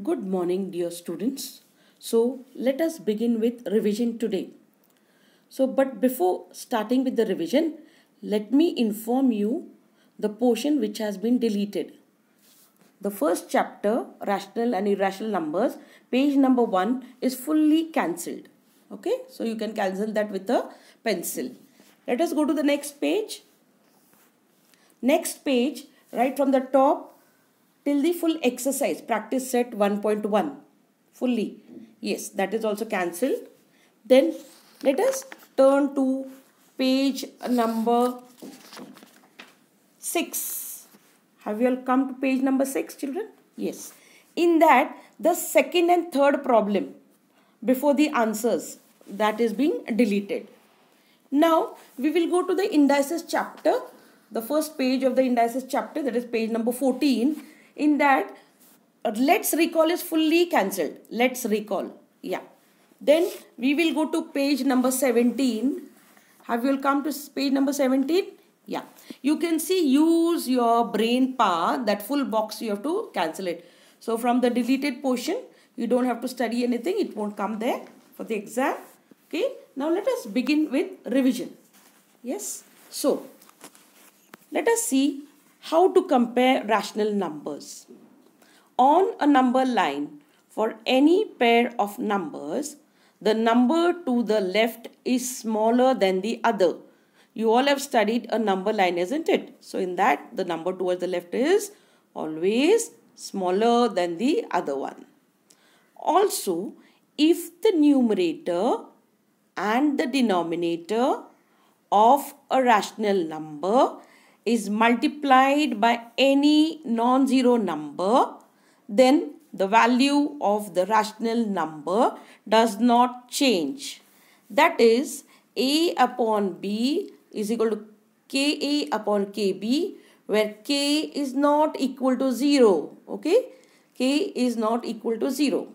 Good morning, dear students. So, let us begin with revision today. But before starting with the revision, let me inform you the portion which has been deleted. The first chapter, Rational and Irrational Numbers, page number 1 is fully cancelled. Okay, so you can cancel that with a pencil. Let us go to the next page. Next page, right from the top till the full exercise, practice set 1.1 fully. Yes, that is also cancelled. Then let us turn to page number 6. Have you all come to page number 6, children? Yes. In that, the second and third problem before the answers, that is being deleted. Now, we will go to the Indices chapter, the first page of the Indices chapter, that is page number 14. In that, let's recall is fully cancelled. Let's recall. Yeah. Then we will go to page number 17. Have you all come to page number 17? Yeah. You can see use your brain power. That full box you have to cancel it. So from the deleted portion, you don't have to study anything. It won't come there for the exam. Okay. Now let us begin with revision. Yes. So let us see how to compare rational numbers. On a number line, for any pair of numbers, the number to the left is smaller than the other. You all have studied a number line, isn't it? So in that, the number towards the left is always smaller than the other one. Also, if the numerator and the denominator of a rational number is multiplied by any non-zero number, then the value of the rational number does not change. That is, A upon B is equal to Ka upon Kb, where K is not equal to 0. Okay? K is not equal to 0.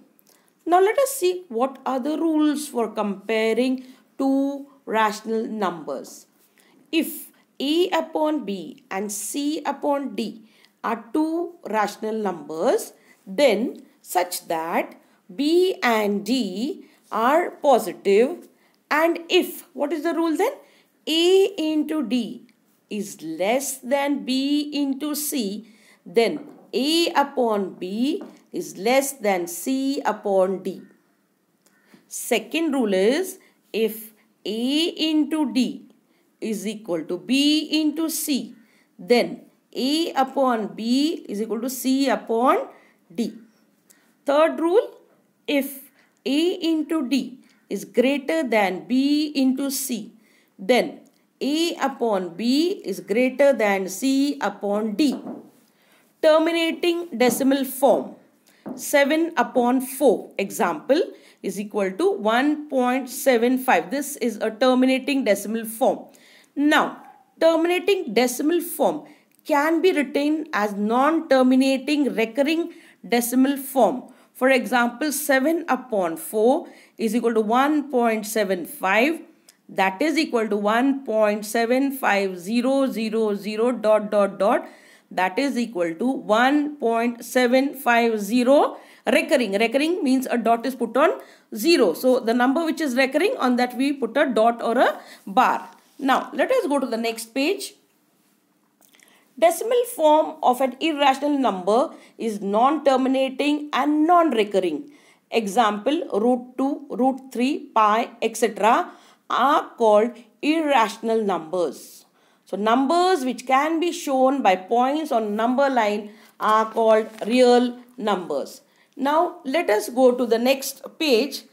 Now let us see what are the rules for comparing two rational numbers. If A upon B and C upon D are two rational numbers, then such that B and D are positive, and if, what is the rule then? A into D is less than B into C, then A upon B is less than C upon D. Second rule is, if A into D is equal to B into C, then A upon B is equal to C upon D. Third rule, if A into D is greater than B into C, then A upon B is greater than C upon D. Terminating decimal form, 7 upon 4 example is equal to 1.75. This is a terminating decimal form. Now, terminating decimal form can be written as non-terminating recurring decimal form. For example, 7 upon 4 is equal to 1.75. That is equal to 1.75000 dot dot dot. That is equal to 1.750 recurring. Recurring means a dot is put on 0. So the number which is recurring, on that we put a dot or a bar. Now let us go to the next page. Decimal form of an irrational number is non-terminating and non-recurring. Example, root 2, root 3, pi, etc. are called irrational numbers. So numbers which can be shown by points on number line are called real numbers. Now let us go to the next page.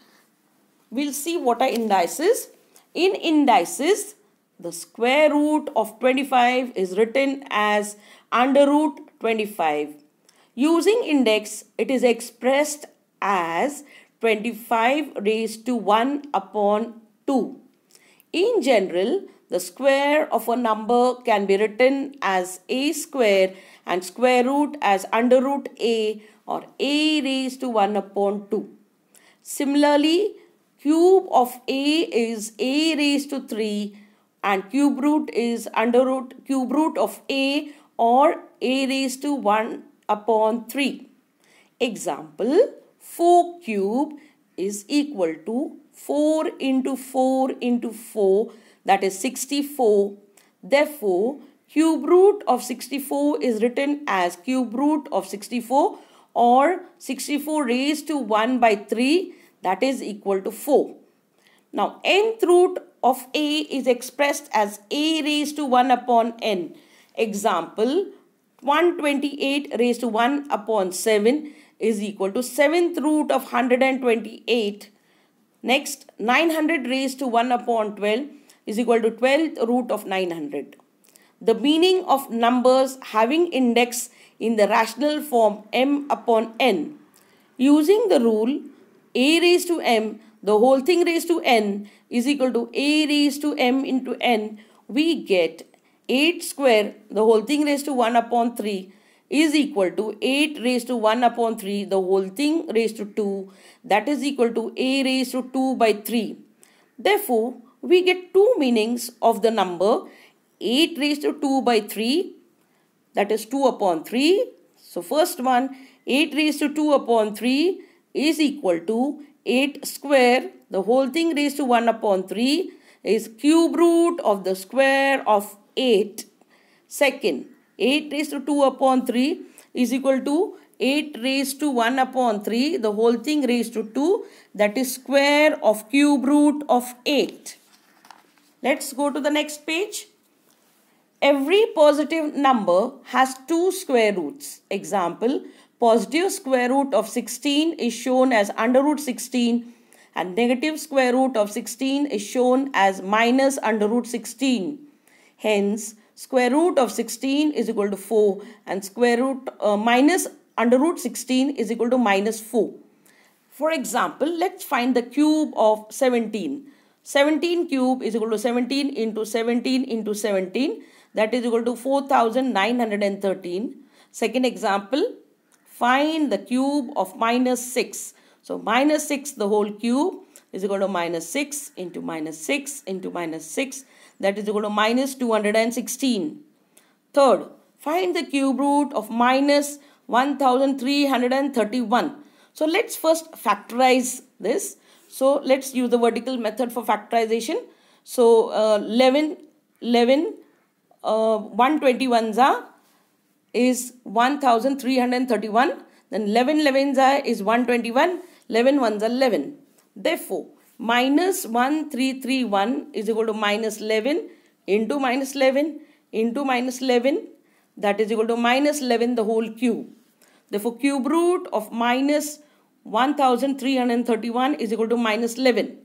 We'll see what are indices. In indices, the square root of 25 is written as under root 25. Using index, it is expressed as 25 raised to 1 upon 2. In general, the square of a number can be written as a square and square root as under root a, or a raised to 1 upon 2. Similarly, cube of a is a raised to 3 and cube root is cube root of a, or a raised to 1 upon 3. Example, 4 cube is equal to 4 into 4 into 4, that is 64. Therefore, cube root of 64 is written as cube root of 64 or 64 raised to 1 by 3, that is equal to 4. Now, nth root of a is expressed as a raised to 1 upon n. Example, 128 raised to 1 upon 7 is equal to 7th root of 128. Next, 900 raised to 1 upon 12 is equal to 12th root of 900. The meaning of numbers having index in the rational form m upon n. Using the rule a raised to m, the whole thing raised to n is equal to a raised to m into n, we get 8 square, the whole thing raised to 1 upon 3 is equal to 8 raised to 1 upon 3, the whole thing raised to 2, that is equal to a raised to 2 by 3. Therefore, we get two meanings of the number 8 raised to 2 by 3, that is 2 upon 3. So, first one, 8 raised to 2 upon 3 is equal to 8 square, the whole thing raised to 1 upon 3 is cube root of the square of 8. Second, 8 raised to 2 upon 3 is equal to 8 raised to 1 upon 3, the whole thing raised to 2, that is square of cube root of 8. Let's go to the next page. Every positive number has two square roots. Example, positive square root of 16 is shown as under root 16 and negative square root of 16 is shown as minus under root 16. Hence, square root of 16 is equal to 4 and square root minus under root 16 is equal to minus 4. For example, let's find the cube of 17. 17 cube is equal to 17 into 17 into 17, that is equal to 4913. Second example, find the cube of minus 6. So minus 6 the whole cube is equal to minus 6 into minus 6 into minus 6, that is equal to minus 216. Third, find the cube root of minus 1331. So let's first factorize this. So let's use the vertical method for factorization. So 121s is 1331. Then 11 11s is 121. 11 ones are 11. Therefore, minus 1331 is equal to minus 11 into minus 11 into minus 11, that is equal to minus 11 the whole cube. Therefore, cube root of minus 1331 is equal to minus 11.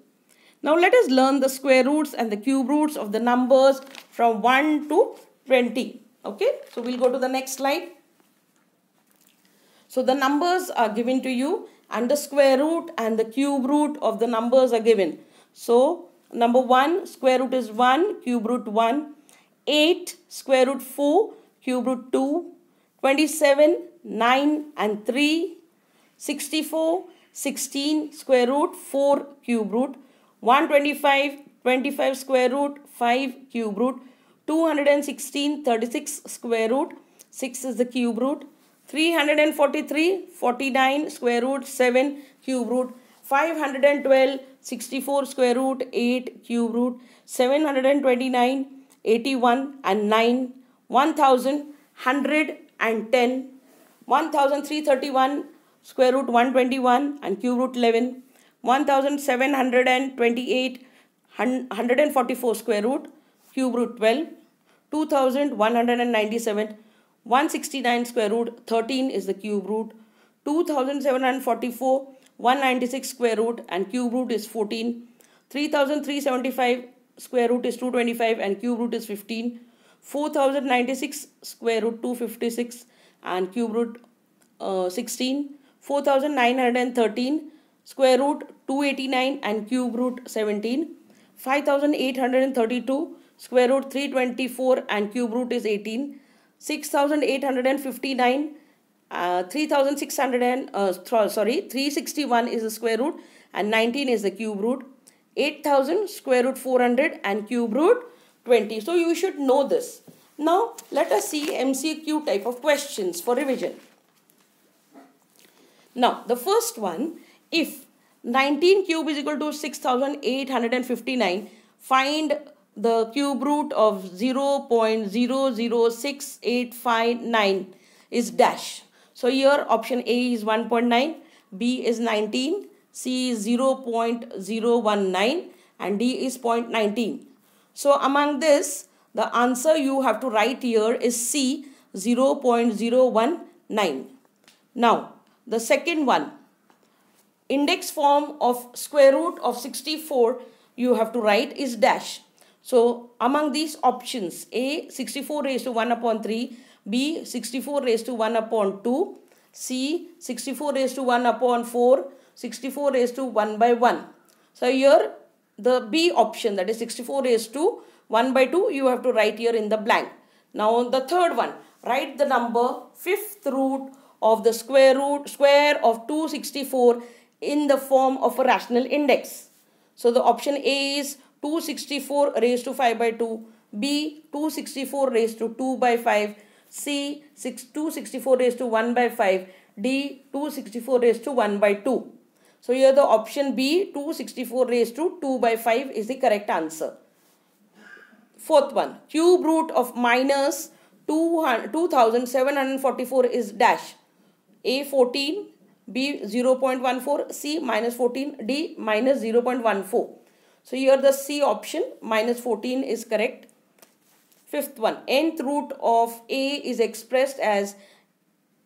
Now, let us learn the square roots and the cube roots of the numbers from 1 to 20. Okay, so we'll go to the next slide. So, the numbers are given to you and the square root and the cube root of the numbers are given. So, number 1, square root is 1, cube root 1, 8, square root 4, cube root 2, 27, 9 and 3, 64, 16, square root 4, cube root, 125, 25 square root 5, cube root, 216, 36 square root, 6 is the cube root, 343, 49 square root 7 cube root, 512, 64 square root 8 cube root, 729, 81 and 9, 1000, 110, 1331 square root 121 and cube root 11, 1728, 144 square root cube root 12, 2197, 169 square root 13 is the cube root, 2744, 196 square root and cube root is 14, 3375 square root is 225 and cube root is 15, 4096 square root 256 and cube root 16, 4913 square root 289 and cube root 17, 5832 square root 324 and cube root is 18, 6859 361 is the square root and 19 is the cube root, 8000 square root 400 and cube root 20. So you should know this. Now let us see MCQ type of questions for revision. Now, the first one, if 19 cube is equal to 6859, find the cube root of 0.006859 is dash. So here option A is 1.9, B is 19, C is 0.019 and D is 0.19. So among this, the answer you have to write here is C, 0.019. Now, the second one, index form of square root of 64 you have to write is dash. So among these options, A 64 raised to 1 upon 3, B 64 raised to 1 upon 2, C 64 raised to 1 upon 4, 64 raised to 1 by 1. So here the B option, that is 64 raised to 1 by 2, you have to write here in the blank. Now the third one, write the number fifth root of the square of 264 in the form of a rational index. So the option A is 264 raised to 5 by 2, B 264 raised to 2 by 5, C 264 raised to 1 by 5, D 264 raised to 1 by 2. So here the option B 264 raised to 2 by 5 is the correct answer. Fourth one, cube root of minus 2744 is dash. A 14, B 0.14, C minus 14, D minus 0.14. So here the C option minus 14 is correct. Fifth one, nth root of A is expressed as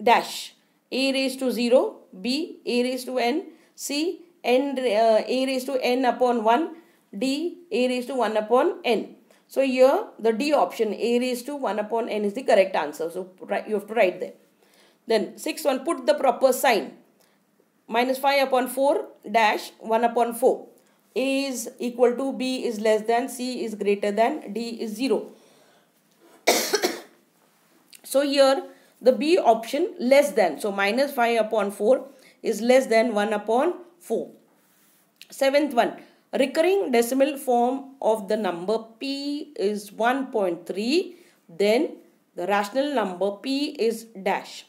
dash. A raised to 0, B A raised to n, C A raised to n upon 1, D A raised to 1 upon n. So here the D option, A raised to 1 upon n, is the correct answer. So you have to write there. Then sixth one, put the proper sign. Minus 5 upon 4 dash 1 upon 4. A is equal to, B is less than, C is greater than, D is 0. So here the B option less than. So minus 5 upon 4 is less than 1 upon 4. Seventh one, recurring decimal form of the number P is 1.3. Then the rational number P is dash.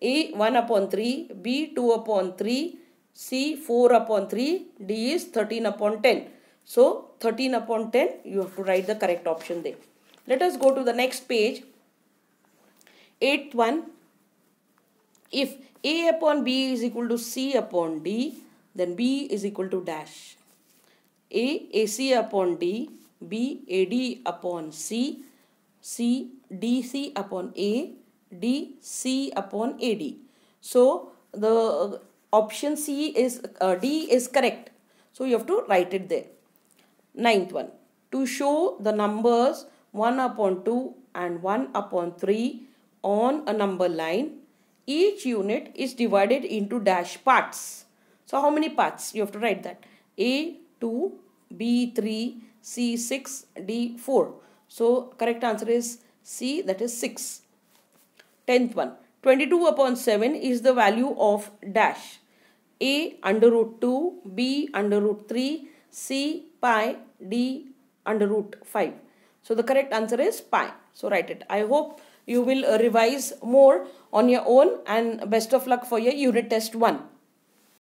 A 1 upon 3, B 2 upon 3, C 4 upon 3, D is 13 upon 10. So 13 upon 10, you have to write the correct option there. Let us go to the next page. Eighth one, if A upon B is equal to C upon D, then B is equal to dash. A AC upon D, B AD upon C, C DC upon A, D C upon AD. So the option C is D is correct. So you have to write it there. Ninth one, to show the numbers 1 upon 2 and 1 upon 3 on a number line, each unit is divided into dash parts. So how many parts? You have to write that. A 2, B 3, C 6, D 4. So correct answer is C, that is 6. 10th one, 22 upon 7 is the value of dash. A under root 2, B under root 3, C pi, D under root 5. So the correct answer is pi. So write it. I hope you will revise more on your own, and best of luck for your unit test 1.